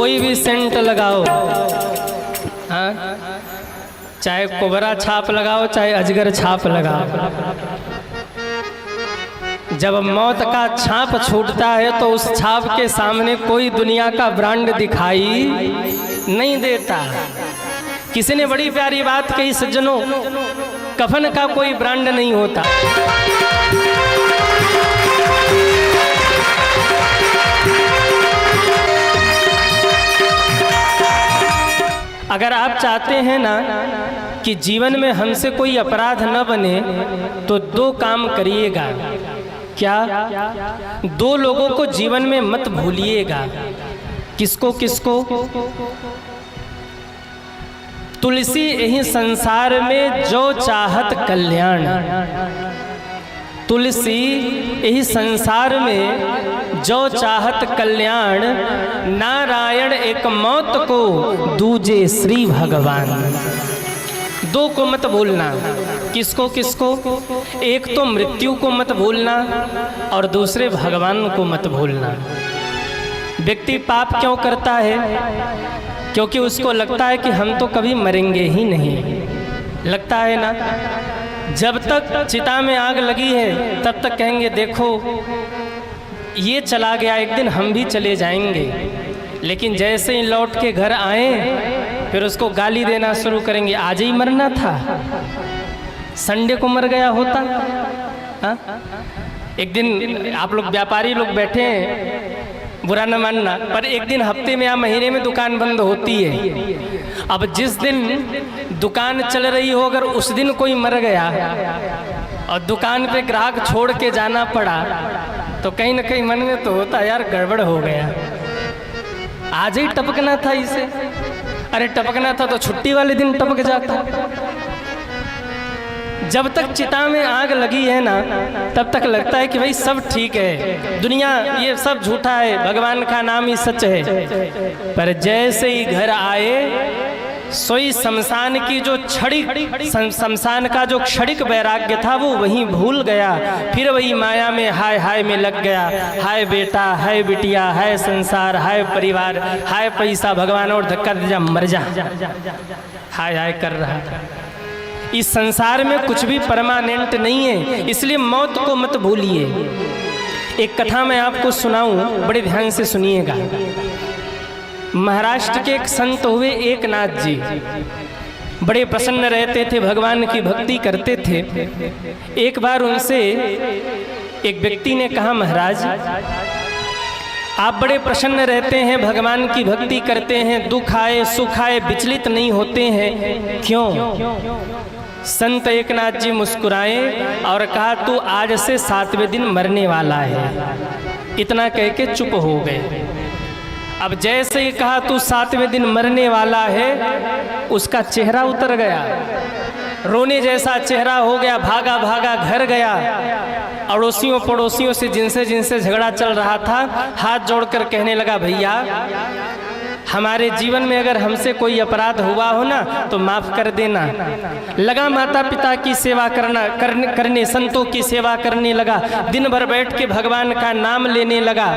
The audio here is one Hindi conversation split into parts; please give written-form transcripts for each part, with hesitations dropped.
कोई भी सेंट लगाओ, हाँ, चाहे कोबरा छाप लगाओ चाहे अजगर छाप लगाओ, जब मौत का छाप छूटता है तो उस छाप के सामने कोई दुनिया का ब्रांड दिखाई नहीं देता। किसी ने बड़ी प्यारी बात कही सज्जनों, कफन का कोई ब्रांड नहीं होता। अगर आप चाहते हैं ना कि जीवन में हमसे कोई अपराध न बने तो दो काम करिएगा। क्या? दो लोगों को जीवन में मत भूलिएगा। किसको किसको? तुलसी यही संसार में जो चाहत कल्याण, तुलसी यही संसार में जो चाहत कल्याण, नारायण एक मौत को दूजे श्री भगवान। दो को मत भूलना। किसको किसको? एक तो मृत्यु को मत भूलना और दूसरे भगवान को मत भूलना। व्यक्ति पाप क्यों करता है? क्योंकि उसको लगता है कि हम तो कभी मरेंगे ही नहीं। लगता है ना? जब तक चिता में आग लगी है तब तक कहेंगे देखो ये चला गया, एक दिन हम भी चले जाएंगे। लेकिन जैसे ही लौट के घर आए फिर उसको गाली देना शुरू करेंगे, आज ही मरना था, संडे को मर गया होता। हा? एक दिन आप लोग व्यापारी लोग बैठे हैं, बुरा न मानना, पर एक दिन हफ्ते में या महीने में दुकान बंद होती है। अब जिस दिन दुकान चल रही हो अगर उस दिन कोई मर गया और दुकान पे ग्राहक छोड़ के जाना पड़ा तो कहीं ना कहीं मन में तो होता यार गड़बड़ हो गया, आज ही टपकना था इसे। अरे टपकना था तो छुट्टी वाले दिन टपक जाता। जब तक चिता में आग लगी है ना तब तक लगता है कि भाई सब ठीक है, दुनिया ये सब झूठा है, भगवान का नाम ही सच है। पर जैसे ही घर आए सोई शमशान की जो क्षणिक शमशान का जो क्षणिक वैराग्य था वो वहीं भूल गया। फिर वही माया में हाय हाय में लग गया। हाय बेटा, हाय बिटिया, हाय संसार, हाय परिवार, हाय पैसा, भगवान और धक्का दे जा मर जा, हाय हाय कर रहा था। इस संसार में कुछ भी परमानेंट नहीं है, इसलिए मौत को मत भूलिए। एक कथा मैं आपको सुनाऊं, बड़े ध्यान से सुनिएगा। महाराष्ट्र के एक संत हुए एकनाथ जी, बड़े प्रसन्न रहते थे, भगवान की भक्ति करते थे। एक बार उनसे एक व्यक्ति ने कहा, महाराज आप बड़े प्रसन्न रहते हैं, भगवान की भक्ति करते हैं, दुख आए सुख आए विचलित नहीं होते हैं, क्यों? संत एकनाथ जी मुस्कुराए और कहा तू आज से 7वें दिन मरने वाला है। इतना कह के चुप हो गए। अब जैसे ही कहा तू 7वें दिन मरने वाला है, उसका चेहरा उतर गया, रोने जैसा चेहरा हो गया, भागा भागा घर गया। अड़ोसियों पड़ोसियों से जिनसे जिनसे झगड़ा चल रहा था हाथ जोड़कर कहने लगा, भैया हमारे जीवन में अगर हमसे कोई अपराध हुआ हो ना तो माफ कर देना। लगा माता पिता की सेवा करने संतों की सेवा करने लगा, दिन भर बैठ के भगवान का नाम लेने लगा।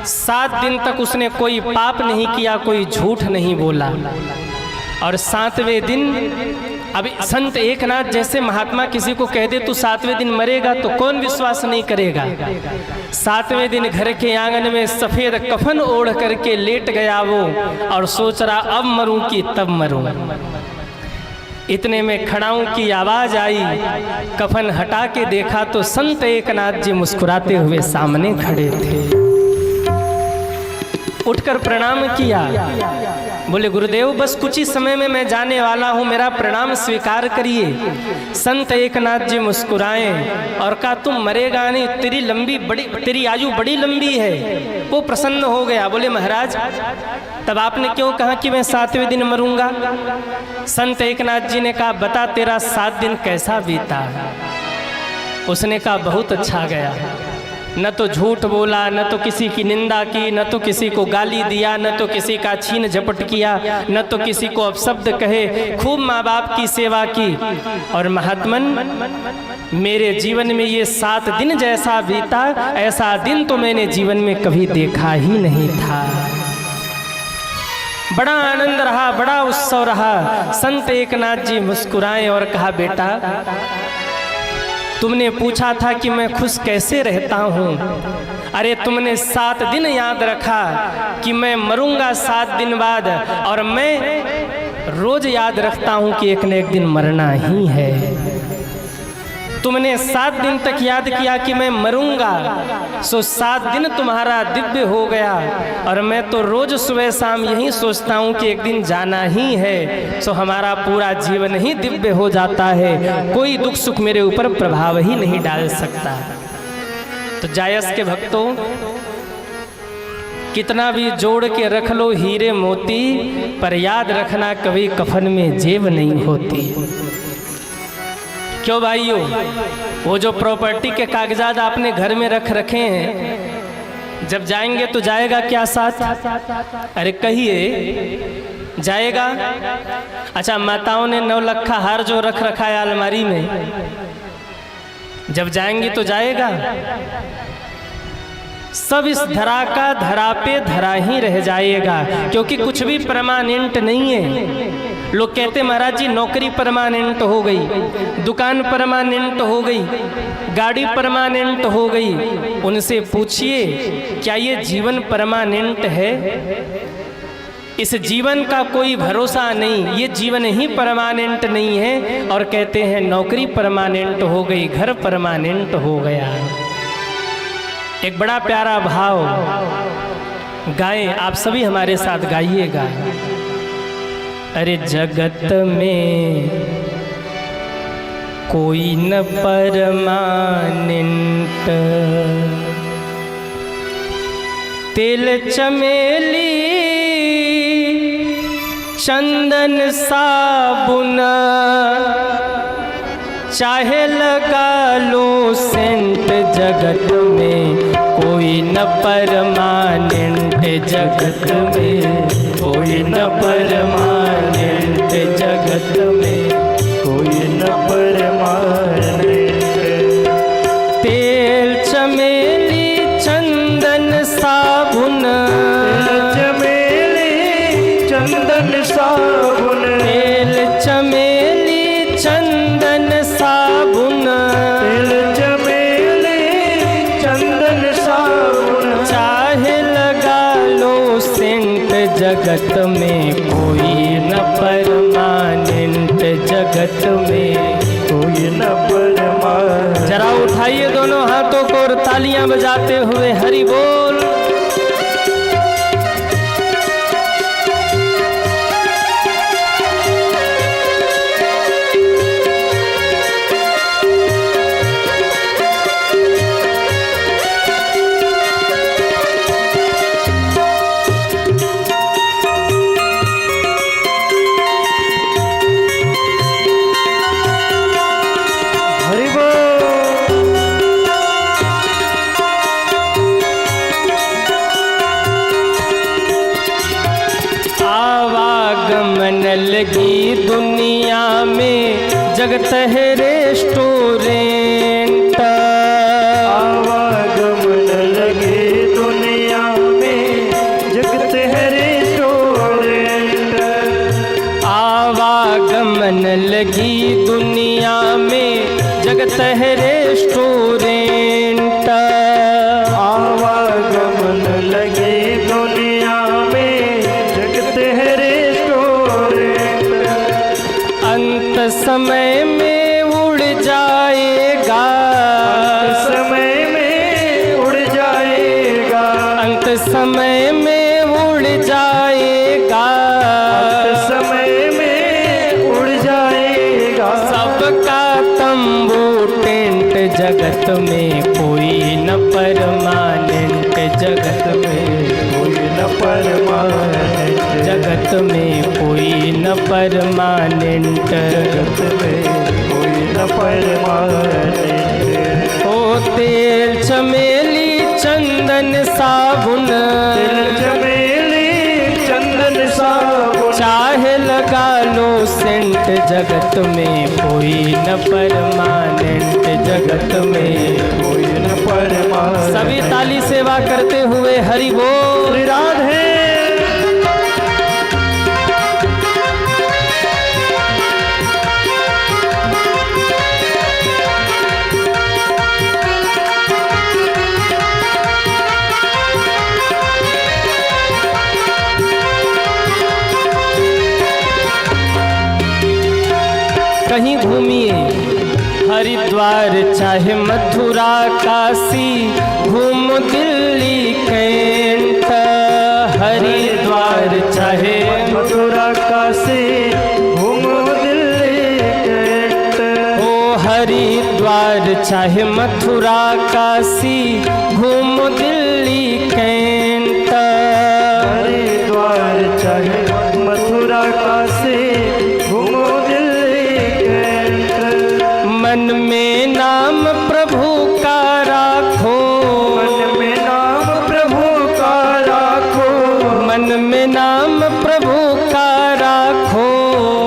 7 दिन तक उसने कोई पाप नहीं किया, कोई झूठ नहीं बोला। और 7वें दिन, अब संत एकनाथ जैसे महात्मा किसी को कह दे तू 7वें दिन मरेगा तो कौन विश्वास नहीं करेगा। 7वें दिन घर के आंगन में सफेद कफन ओढ़ करके लेट गया वो और सोच रहा अब मरूं कि तब मरूं। इतने में खड़ाऊं की आवाज आई, कफन हटा के देखा तो संत एकनाथ जी मुस्कुराते हुए सामने खड़े थे। उठकर प्रणाम किया, बोले गुरुदेव बस कुछ ही समय में मैं जाने वाला हूँ, मेरा प्रणाम स्वीकार करिए। संत एकनाथ जी मुस्कुराए और कहा तुम मरेगा नहीं, तेरी आयु बड़ी लंबी है। वो प्रसन्न हो गया, बोले महाराज तब आपने क्यों कहा कि मैं 7वें दिन मरूंगा? संत एकनाथ जी ने कहा बता तेरा 7 दिन कैसा बीता? उसने कहा बहुत अच्छा गया, न तो झूठ बोला, न तो किसी की निंदा की, न तो किसी को गाली दिया, न तो किसी का छीन झपट किया, न तो किसी को अपशब्द कहे, खूब माँ बाप की सेवा की। और महात्मन मेरे जीवन में ये 7 दिन जैसा बीता ऐसा दिन तो मैंने जीवन में कभी देखा ही नहीं था। बड़ा आनंद रहा, बड़ा उत्सव रहा। संत एकनाथ जी मुस्कुराए और कहा, बेटा तुमने पूछा था कि मैं खुश कैसे रहता हूँ। अरे तुमने 7 दिन याद रखा कि मैं मरूंगा 7 दिन बाद, और मैं रोज याद रखता हूँ कि एक न एक दिन मरना ही है। तुमने 7 दिन तक याद किया कि मैं मरूंगा, सो 7 दिन तुम्हारा दिव्य हो गया, और मैं तो रोज सुबह शाम यही सोचता हूँ कि एक दिन जाना ही है, सो हमारा पूरा जीवन ही दिव्य हो जाता है। कोई दुख सुख मेरे ऊपर प्रभाव ही नहीं डाल सकता। तो जायस के भक्तों, कितना भी जोड़ के रख लो हीरे मोती, पर याद रखना कभी कफन में जेब नहीं होती। क्यों भाइयों, वो जो प्रॉपर्टी के कागजात आपने घर में रख रखे हैं, जब जाएंगे तो जाएगा क्या साथ? अरे कहिए, जाएगा? अच्छा, माताओं ने 9 लखा हार जो रख रखा है अलमारी में, जब जाएंगे तो जाएगा? सब इस धरा का धरा पे धरा ही रह जाएगा, क्योंकि कुछ भी परमानेंट नहीं है। लोग कहते महाराज जी नौकरी परमानेंट हो गई, दुकान परमानेंट हो गई, गाड़ी परमानेंट हो गई। उनसे पूछिए, क्या ये जीवन परमानेंट है? इस जीवन का कोई भरोसा नहीं, ये जीवन ही परमानेंट नहीं है। और कहते हैं नौकरी परमानेंट हो गई, घर परमानेंट हो गया। एक बड़ा प्यारा भाव गाएं, आप सभी हमारे साथ गाइएगा। अरे जगत में कोई न परमानेंट, तेल चमेली चंदन साबुन, चाहे लगा लो सेंट, जगत में कोई न परमानेंट, जगत में कोई न परमानेंट, जगत में कोई न परमानेंट। तेल चमेली चंदन साबुन, चमेली चंदन साबुन, तेल चमेली चंदन साबुन, तेल चमेली चंदन साबुन, चाहे लगा लो सेंट, जगत में कोई न परमानेंट, जगत में कोई न परमानेंट। जरा उठाइए दोनों हाथों को और तालियां बजाते हुए हरि बोल। लगी दुनिया में जगत है रेस्टोरेंट, आवागमन लगे दुनिया में जगत है रेस्टोरेंट, आवागमन लगी दुनिया में जगत है रेस्टोरेंट, आवागमन लगे दुनिया में जगत है रेस्टोरेंट। अंत समय में उड़ जाएगा, समय में उड़ जाएगा, अंत समय में उड़ जाएगा, अंत समय में उड़ जाएगा। सबका तंबू टेंट, जगत में कोई न परमानेंट, जगत में कोई न परमानेंट, जगत में कोई न परमानेंट, जगत में कोई न परमानेंट। ओ तेल चमेली चंदन साबुन, तेल चमेली चंदन साबुन, चाहे लगा लो सेंट, जगत में कोई न परमानेंट, जगत में कोई न परमानेंट। सभी ताली सेवा करते हुए हरि बोल। राधे कहीं घूमिए, हरिद्वार चाहे मथुरा काशी, घूम दिल्ली कैंट। हरिद्वार चाहे मथुरा काशी, घूम दिल्ली कैंट। ओ हरिद्वार चाहे मथुरा काशी, घूम दिल्ली कैंट। हरिद्वार चाहे मथुरा काशी, घूम दिल्ली कैंट। मन में नाम प्रभु का राखो, मन में नाम प्रभु का राखो, मन में नाम प्रभु का राखो।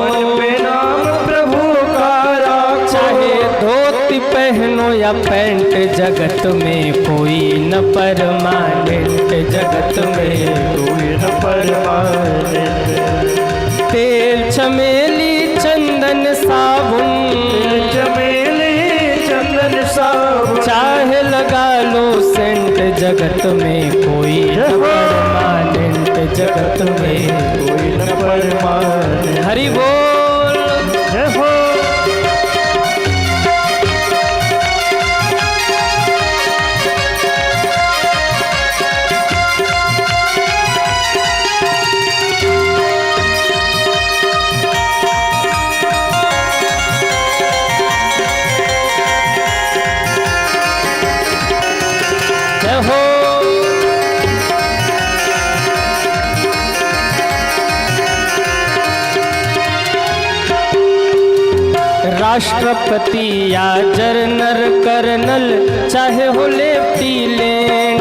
मन में नाम प्रभु का राखो। चाहे धोती पहनो या पैंट, जगत में कोई न परमानेंट, जगत में कोई न परमानेंट। तेल चमेली चंदन साबुन, चमेली चंदन साबुन, चाहे लगा लो सेंट, जगत में कोई न परमानेंट, जगत में कोई न परमानेंट। हरि बोल। जय हो। जय हो। राष्ट्रपति या जरनल कर्नल, चाहे हो लेफ्टिनेंट।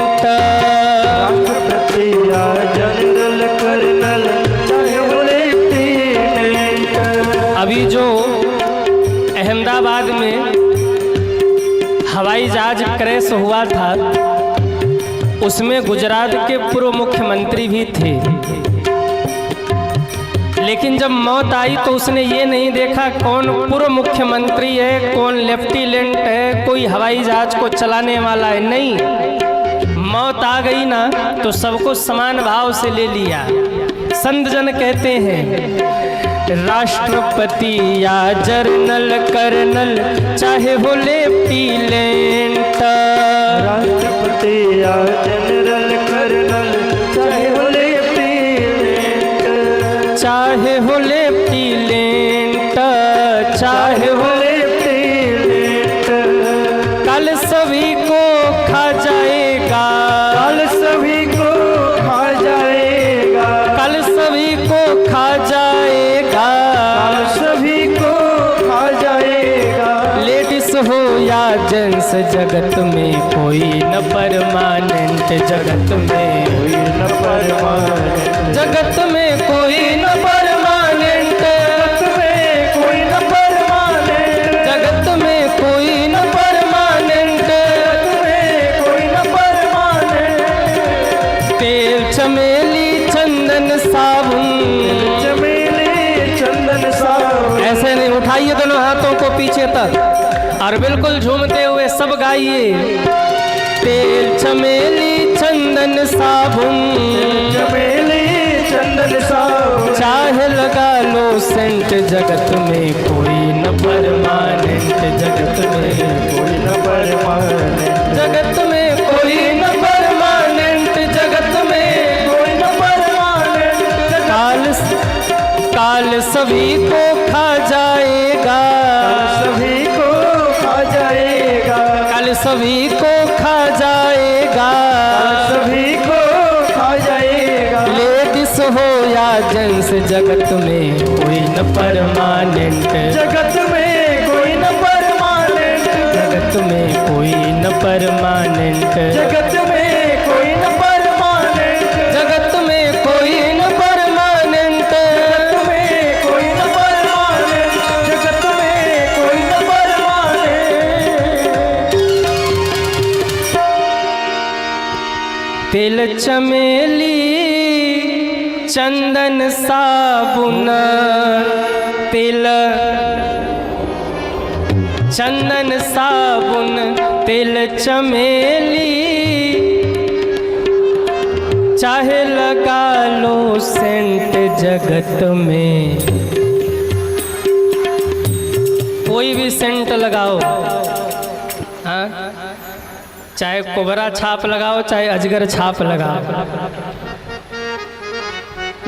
राष्ट्रपति या जनरल कर्नल, चाहे हो लेफ्टिनेंट। अभी जो अहमदाबाद में हवाई जहाज क्रैश हुआ था, उसमें गुजरात के पूर्व मुख्यमंत्री भी थे। लेकिन जब मौत आई तो उसने ये नहीं देखा कौन पूर्व मुख्यमंत्री है, कौन लेफ्टिनेंट है, कोई हवाई जहाज को चलाने वाला है। नहीं, मौत आ गई ना तो सबको समान भाव से ले लिया। संत जन कहते हैं, राष्ट्रपति या जरनल कर्नल, चाहे हो लेफ्टिनेंट। राष्ट्रपति या जनरल कर्नल, चाहे हो लेफ्टिनेंट। चाहे हो लेफ्टिनेंट, चाहे हो लेफ्टिनेंट। कल सभी को खा जाएगा, कल सभी को खा जाएगा, कल सभी को खा जाएगा। कल सभी को खा जाएगा। लेडीज हो या जेंट्स, जगत में कोई न परमानेंट, जगत में कोई न परमानेंट। जगत में कोई न परमानेंट, कोई न परमानेंट। जगत में कोई न परमानेंट। कोई न परमानेंट। तेल चमेली चंदन साबुन, चमेली चंदन साबुन। ऐसे नहीं, उठाइए दोनों हाथों को पीछे तक और बिल्कुल झूमते हुए सब गाइए। तेल चमेली चंदन साबुन, चमेली चंदन साबुन, चाहे लगा लो सेंट, जगत में कोई न परमानेंट, जगत में कोई न परमानेंट। जगत में कोई न परमानेंट, जगत में कोई न परमानेंट। काल सभी को खा जाएगा, सभी को खा जाएगा, कल सभी को खा जाएगा। सभी को खा जाएगा। लेडीज हो या जेंट्स, जगत में कोई न परमानेंट, जगत में कोई न परमानेंट। जगत में कोई न परमानेंट, जगत में कोई न परमानेंट। जगत में कोई न परमानेंट। जगत में कोई न परमानेंट। जगत में कोई न परमानेंट। तेल चमेली चंदन साबुन, तेल चंदन साबुन, तेल चमेली, चाहे लगा लो सेंट, जगत में कोई भी सेंट लगाओ, हाँ, चाहे कोबरा छाप लगाओ चाहे अजगर छाप लगाओ,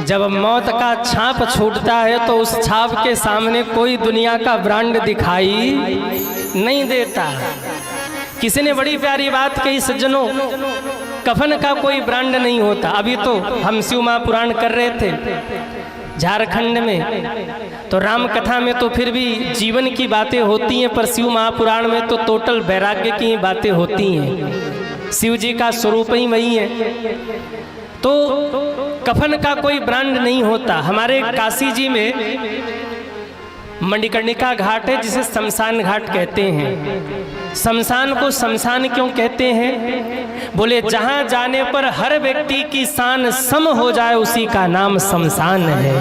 जब मौत का छाप छूटता है तो उस छाप के सामने कोई दुनिया का ब्रांड दिखाई नहीं देता। किसी ने बड़ी प्यारी बात कही सज्जनों, कफन का कोई ब्रांड नहीं होता। अभी तो हम शिव महापुराण कर रहे थे झारखंड में, तो राम कथा में तो फिर भी जीवन की बातें होती हैं, पर शिव महापुराण में तो टोटल वैराग्य की बातें होती हैं। शिव जी का स्वरूप ही वही है। तो कफन का कोई ब्रांड नहीं होता। हमारे काशी जी में मणिकर्णिका घाट है जिसे शमशान घाट कहते हैं। शमशान को शमशान क्यों कहते हैं? बोले जहां जाने पर हर व्यक्ति की शान सम हो जाए उसी का नाम शमशान है।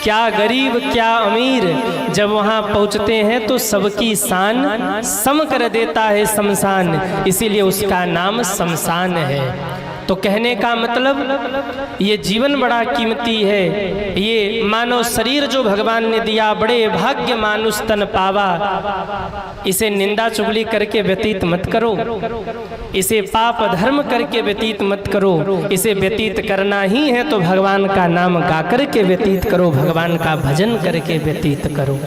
क्या गरीब क्या अमीर जब वहां पहुंचते हैं तो सबकी शान सम कर देता है शमशान, इसीलिए उसका नाम शमशान है। तो कहने का मतलब ये जीवन बड़ा कीमती है, ये मानव शरीर जो भगवान ने दिया बड़े भाग्य मानुष तन पावा, इसे निंदा चुगली करके व्यतीत मत करो, इसे पाप धर्म करके व्यतीत मत करो। इसे व्यतीत करना ही है तो भगवान का नाम गा करके व्यतीत करो, भगवान का भजन करके व्यतीत करो।